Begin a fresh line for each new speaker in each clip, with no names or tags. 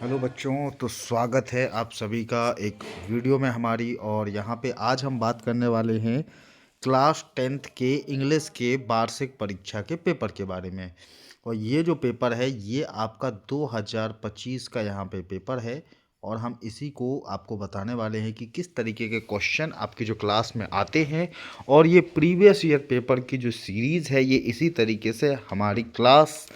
Hello बच्चों, तो स्वागत है आप सभी का एक वीडियो में हमारी। और यहाँ पे आज हम बात करने वाले हैं क्लास 10th के इंग्लिश के वार्षिक परीक्षा के पेपर के बारे में। और ये जो पेपर है ये आपका 2025 का यहाँ पे पेपर है। और हम इसी को आपको बताने वाले हैं कि किस तरीके के क्वेश्चन आपकी जो क्लास में आते हैं। और ये प्रीवियस ईयर पेपर की जो सीरीज़ है ये इसी तरीके से हमारी क्लास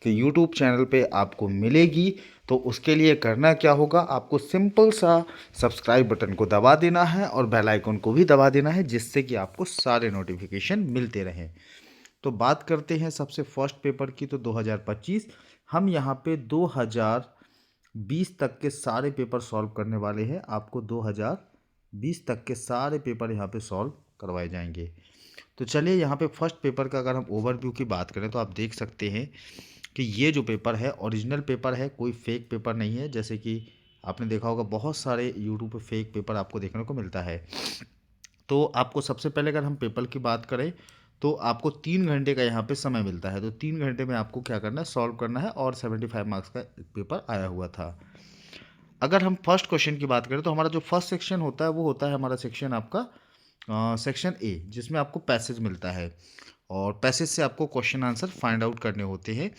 कि यूट्यूब चैनल पे आपको मिलेगी। तो उसके लिए करना क्या होगा, आपको सिंपल सा सब्सक्राइब बटन को दबा देना है और बेल आइकन को भी दबा देना है, जिससे कि आपको सारे नोटिफिकेशन मिलते रहें। तो बात करते हैं सबसे फर्स्ट पेपर की। तो 2025 हम यहाँ पे 2020 तक के सारे पेपर सॉल्व करने वाले हैं। आपको 2020 तक के सारे पेपर यहाँ पे सॉल्व करवाए जाएंगे। तो चलिए यहाँ पे फर्स्ट पेपर का अगर हम ओवरव्यू की बात करें तो आप देख सकते हैं कि ये जो पेपर है ओरिजिनल पेपर है, कोई फेक पेपर नहीं है। जैसे कि आपने देखा होगा बहुत सारे यूट्यूब पे फेक पेपर आपको देखने को मिलता है। तो आपको सबसे पहले अगर हम पेपर की बात करें तो आपको 3 घंटे का यहाँ पे समय मिलता है। तो 3 घंटे में आपको क्या करना है, सॉल्व करना है। और 75 मार्क्स का एक पेपर आया हुआ था। अगर हम फर्स्ट क्वेश्चन की बात करें तो हमारा जो फर्स्ट सेक्शन होता है वो होता है हमारा सेक्शन आपका सेक्शन ए, जिसमें आपको पैसेज मिलता है। और पैसेज से आपको क्वेश्चन आंसर फाइंड आउट करने होते हैं।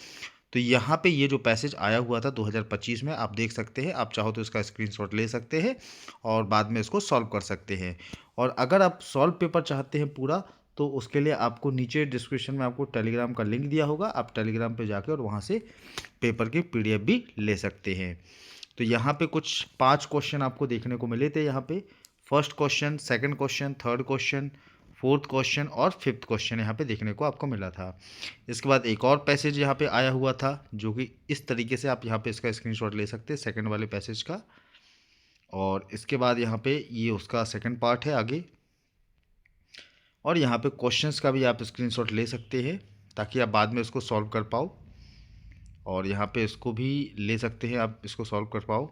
तो यहाँ पे ये जो पैसेज आया हुआ था 2025 में, आप देख सकते हैं। आप चाहो तो इसका स्क्रीनशॉट ले सकते हैं और बाद में इसको सॉल्व कर सकते हैं। और अगर आप सॉल्व पेपर चाहते हैं पूरा, तो उसके लिए आपको नीचे डिस्क्रिप्शन में आपको टेलीग्राम का लिंक दिया होगा। आप टेलीग्राम पे जाके और वहाँ से पेपर की पीडीएफ भी ले सकते हैं। तो यहाँ पे कुछ 5 क्वेश्चन आपको देखने को मिले थे। यहाँ पे first question, second question, third question, fourth question और फिफ्थ क्वेश्चन यहाँ पे देखने को आपको मिला था। इसके बाद एक और पैसेज यहाँ पे आया हुआ था, जो कि इस तरीके से आप यहाँ पे इसका स्क्रीनशॉट ले सकते हैं सेकंड वाले पैसेज का। और इसके बाद यहाँ पे ये उसका सेकंड पार्ट है आगे। और यहाँ पे क्वेश्चंस का भी आप स्क्रीनशॉट ले सकते हैं ताकि आप बाद में इसको सॉल्व कर पाओ। और यहाँ पे इसको भी ले सकते हैं, आप इसको सॉल्व कर पाओ।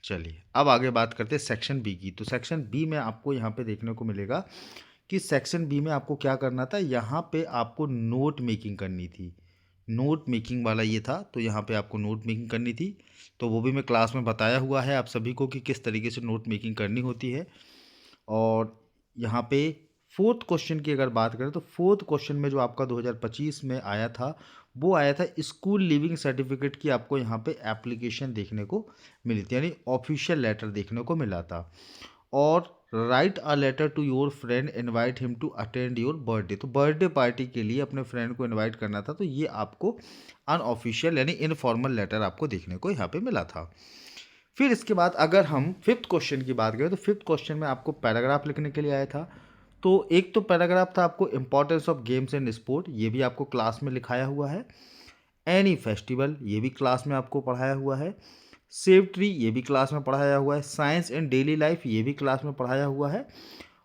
चलिए अब आगे बात करते हैं सेक्शन बी की। तो सेक्शन बी में आपको यहाँ पे देखने को मिलेगा कि सेक्शन बी में आपको क्या करना था। यहाँ पे आपको नोट मेकिंग करनी थी। नोट मेकिंग वाला ये था। तो यहाँ पे आपको नोट मेकिंग करनी थी। तो वो भी मैं क्लास में बताया हुआ है आप सभी को कि किस तरीके से नोट मेकिंग करनी होती है। और यहाँ पे फोर्थ क्वेश्चन की अगर बात करें तो फोर्थ क्वेश्चन में जो आपका 2025 में आया था वो आया था स्कूल लिविंग सर्टिफिकेट की। आपको यहाँ पे एप्लीकेशन देखने को मिली थी, यानी ऑफिशियल लेटर देखने को मिला था। और write a letter to your friend, invite him to attend your birthday. तो बर्थडे पार्टी के लिए अपने फ्रेंड को इनवाइट करना था। तो ये आपको अनऑफिशियल यानी इनफॉर्मल लेटर आपको देखने को यहाँ पे मिला था। फिर इसके बाद अगर हम फिफ्थ क्वेश्चन की बात करें तो फिफ्थ क्वेश्चन में आपको पैराग्राफ लिखने के लिए आया था। तो एक तो पैराग्राफ था आपको importance of games and sport, ये भी आपको क्लास में लिखाया हुआ है। एनी फेस्टिवल, ये भी क्लास में आपको पढ़ाया हुआ है। सेव ट्री, ये भी क्लास में पढ़ाया हुआ है। साइंस एंड डेली लाइफ, ये भी क्लास में पढ़ाया हुआ है।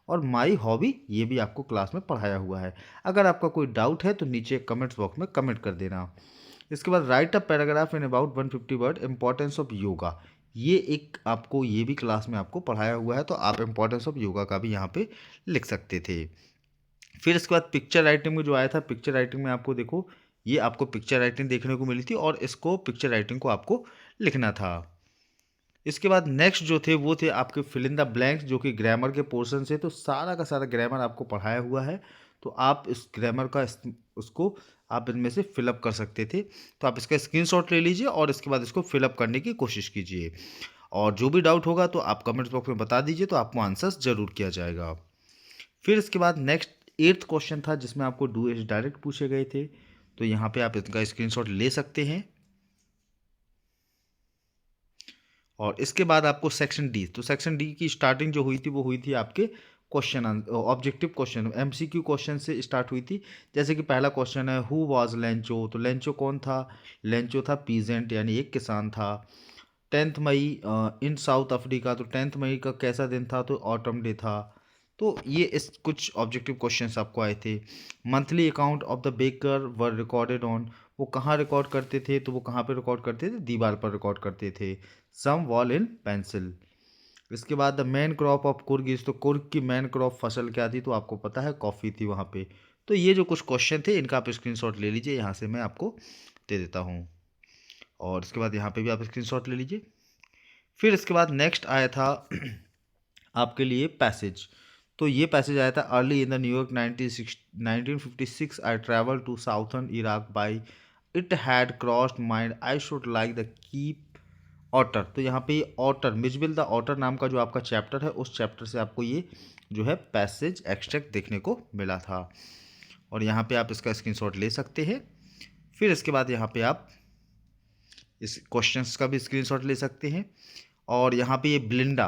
और माई हॉबी, ये भी आपको क्लास में पढ़ाया हुआ है। अगर आपका कोई डाउट है तो नीचे कमेंट्स बॉक्स में कमेंट कर देना। इसके बाद right a paragraph in about 150 word importance of yoga, ये एक आपको ये भी क्लास में आपको पढ़ाया हुआ है। तो आप इंपॉर्टेंस ऑफ योगा का भी यहाँ पे लिख सकते थे। फिर इसके बाद पिक्चर राइटिंग में जो आया था, पिक्चर राइटिंग में आपको देखो ये आपको पिक्चर राइटिंग देखने को मिली थी और इसको पिक्चर राइटिंग को आपको लिखना था। इसके बाद नेक्स्ट जो थे वो थे आपके फिल इन द ब्लैंक्स, जो कि ग्रामर के पोर्शन से। तो सारा का सारा ग्रामर आपको पढ़ाया हुआ है। तो आप इस ग्रामर का उसको आप इनमें से फिलअप कर सकते थे। तो आप इसका स्क्रीनशॉट ले लीजिए और इसके बाद इसको फिलअप करने की कोशिश कीजिए। और जो भी डाउट होगा तो आप कमेंट बॉक्स में बता दीजिए, तो आपको आंसर्स जरूर किया जाएगा। फिर इसके बाद नेक्स्ट एट्थ क्वेश्चन था जिसमें आपको डू एज डायरेक्ट पूछे गए थे। तो यहाँ पे आप इसका स्क्रीनशॉट ले सकते हैं। और इसके बाद आपको सेक्शन डी, तो सेक्शन डी की स्टार्टिंग जो हुई थी वो हुई थी आपके question objective question MCQ question से स्टार्ट हुई थी। जैसे कि पहला क्वेश्चन है हु वाज लेंचो। तो लेंचो कौन था, लेंचो था पीजेंट यानी एक किसान था। 10 मई इन साउथ अफ्रीका, तो 10 मई का कैसा दिन था, तो ऑटम डे था। तो ये इस कुछ ऑब्जेक्टिव क्वेश्चंस आपको आए थे। Monthly account of the baker were recorded on, वो कहाँ रिकॉर्ड करते थे, तो वो कहाँ पे रिकॉर्ड करते थे, दीवार पर रिकॉर्ड करते थे। सम वॉल इन पेंसिल। इसके बाद the man crop of Coorg is, तो कुर्ग की मैन क्रॉप फसल क्या थी, तो आपको पता है कॉफ़ी थी वहाँ पे। तो ये जो कुछ क्वेश्चन थे इनका आप स्क्रीनशॉट ले लीजिए, यहाँ से मैं आपको दे देता हूँ। और इसके बाद यहाँ पे भी आप स्क्रीनशॉट ले लीजिए। फिर इसके बाद नेक्स्ट आया था आपके लिए पैसेज। तो ये पैसेज आया था, early in the New York 1956 I travel to southern Iraq by it had crossed mind I should like the keep otter. तो यहाँ पे ये ऑटर, मिजबिल द ऑटर नाम का जो आपका चैप्टर है, उस चैप्टर से आपको ये जो है पैसेज एक्सट्रैक्ट देखने को मिला था, और यहाँ पे आप इसका स्क्रीनशॉट ले सकते हैं। फिर इसके बाद यहाँ पे आप इस क्वेश्चंस का भी स्क्रीनशॉट ले सकते हैं। और यहाँ पे ये ब्लिंडा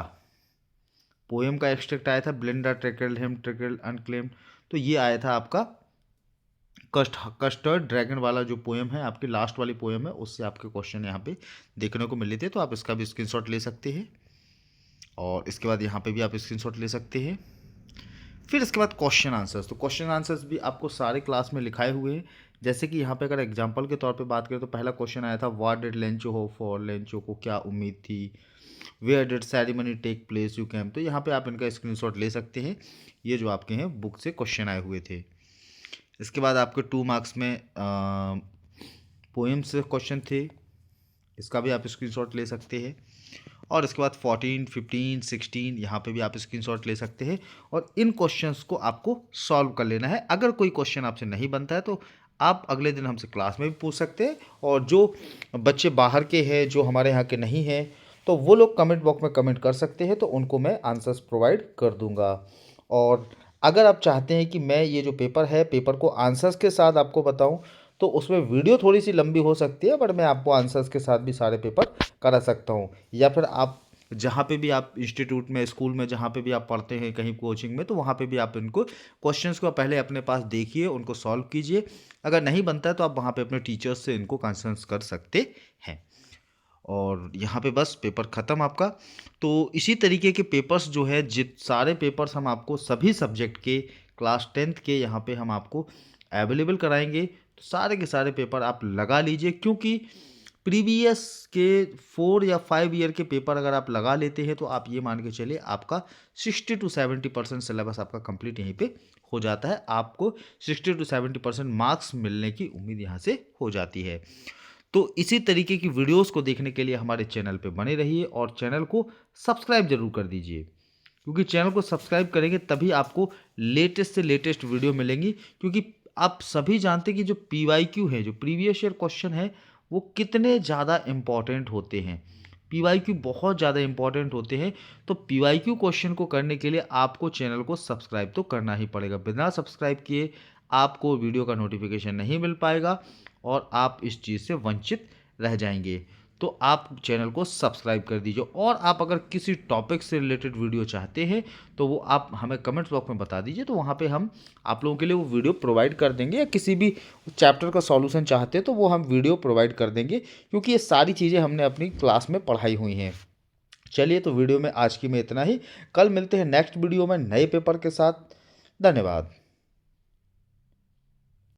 पोएम का एक्सट्रैक्ट आया था, ब्लिंडा ट्रिकल्ड हिम ट्रिकल्ड अनक्लेम्ड। तो ये आया था आपका कस्टर्ड ड्रैगन वाला जो पोएम है, आपकी लास्ट वाली पोएम है, उससे आपके क्वेश्चन यहाँ पे देखने को मिले थे। तो आप इसका भी स्क्रीनशॉट ले सकते हैं, और इसके बाद यहाँ पे भी आप स्क्रीनशॉट ले सकते हैं। फिर इसके बाद क्वेश्चन आंसर्स। तो क्वेश्चन आंसर्स भी आपको सारे क्लास में लिखाए हुए हैं। जैसे कि यहाँ पे अगर एग्जांपल के तौर पे बात करें तो पहला क्वेश्चन आया था, what did Lencho hope for, Lencho को क्या उम्मीद थी। Where did ceremony take place you came. तो यहाँ पे आप इनका स्क्रीनशॉट ले सकते हैं, ये जो आपके हैं बुक से क्वेश्चन आए हुए थे। इसके बाद आपके 2 मार्क्स में पोएम से क्वेश्चन थे, इसका भी आप स्क्रीनशॉट ले सकते हैं। और इसके बाद 14, 15, 16 यहाँ पे भी आप स्क्रीनशॉट ले सकते हैं, और इन क्वेश्चंस को आपको सॉल्व कर लेना है। अगर कोई क्वेश्चन आपसे नहीं बनता है तो आप अगले दिन हमसे क्लास में भी पूछ सकते हैं, और जो बच्चे बाहर के हैं, जो हमारे यहाँ के नहीं हैं, तो वो लोग कमेंट बॉक्स में कमेंट कर सकते हैं, तो उनको मैं आंसर्स प्रोवाइड कर दूंगा। और अगर आप चाहते हैं कि मैं ये जो पेपर है, पेपर को आंसर्स के साथ आपको बताऊं, तो उसमें वीडियो थोड़ी सी लंबी हो सकती है, बट मैं आपको आंसर्स के साथ भी सारे पेपर करा सकता हूँ। या फिर आप जहाँ पे भी आप इंस्टीट्यूट में, स्कूल में, जहाँ पे भी आप पढ़ते हैं, कहीं कोचिंग में, तो वहाँ पे भी आप इनको क्वेश्चंस को पहले अपने पास देखिए, उनको सॉल्व कीजिए। अगर नहीं बनता है तो आप वहाँ पे अपने टीचर्स से इनको कंसल्ट कर सकते हैं। और यहाँ पे बस पेपर ख़त्म आपका। तो इसी तरीके के पेपर्स जो है, सारे पेपर्स हम आपको सभी सब्जेक्ट के क्लास 10th के यहाँ पे हम आपको अवेलेबल कराएंगे। तो सारे के सारे पेपर आप लगा लीजिए, क्योंकि प्रीवियस के 4 या 5 ईयर के पेपर अगर आप लगा लेते हैं तो आप ये मान के चलिए आपका 60 to 70% सिलेबस आपका कंप्लीट यहीं पे हो जाता है। आपको 60 to 70% मार्क्स मिलने की उम्मीद यहाँ से हो जाती है। तो इसी तरीके की वीडियोस को देखने के लिए हमारे चैनल पे बने रहिए, और चैनल को सब्सक्राइब जरूर कर दीजिए, क्योंकि चैनल को सब्सक्राइब करेंगे तभी आपको लेटेस्ट से लेटेस्ट वीडियो मिलेंगी। क्योंकि आप सभी जानते हैं कि जो PYQ है, जो प्रीवियस ईयर क्वेश्चन है, वो कितने ज़्यादा इम्पॉर्टेंट होते हैं। PYQ बहुत ज़्यादा इंपॉर्टेंट होते हैं। तो PYQ क्वेश्चन को करने के लिए आपको चैनल को सब्सक्राइब तो करना ही पड़ेगा। बिना सब्सक्राइब किए आपको वीडियो का नोटिफिकेशन नहीं मिल पाएगा, और आप इस चीज़ से वंचित रह जाएंगे। तो आप चैनल को सब्सक्राइब कर दीजिए। और आप अगर किसी टॉपिक से रिलेटेड वीडियो चाहते हैं तो वो आप हमें कमेंट्स बॉक्स में बता दीजिए, तो वहाँ पे हम आप लोगों के लिए वो वीडियो प्रोवाइड कर देंगे। या किसी भी चैप्टर का सॉल्यूशन चाहते हैं तो वो हम वीडियो प्रोवाइड कर देंगे, क्योंकि ये सारी चीज़ें हमने अपनी क्लास में पढ़ाई हुई हैं। चलिए, तो वीडियो में आज की में इतना ही। कल मिलते हैं नेक्स्ट वीडियो में नए पेपर के साथ। धन्यवाद।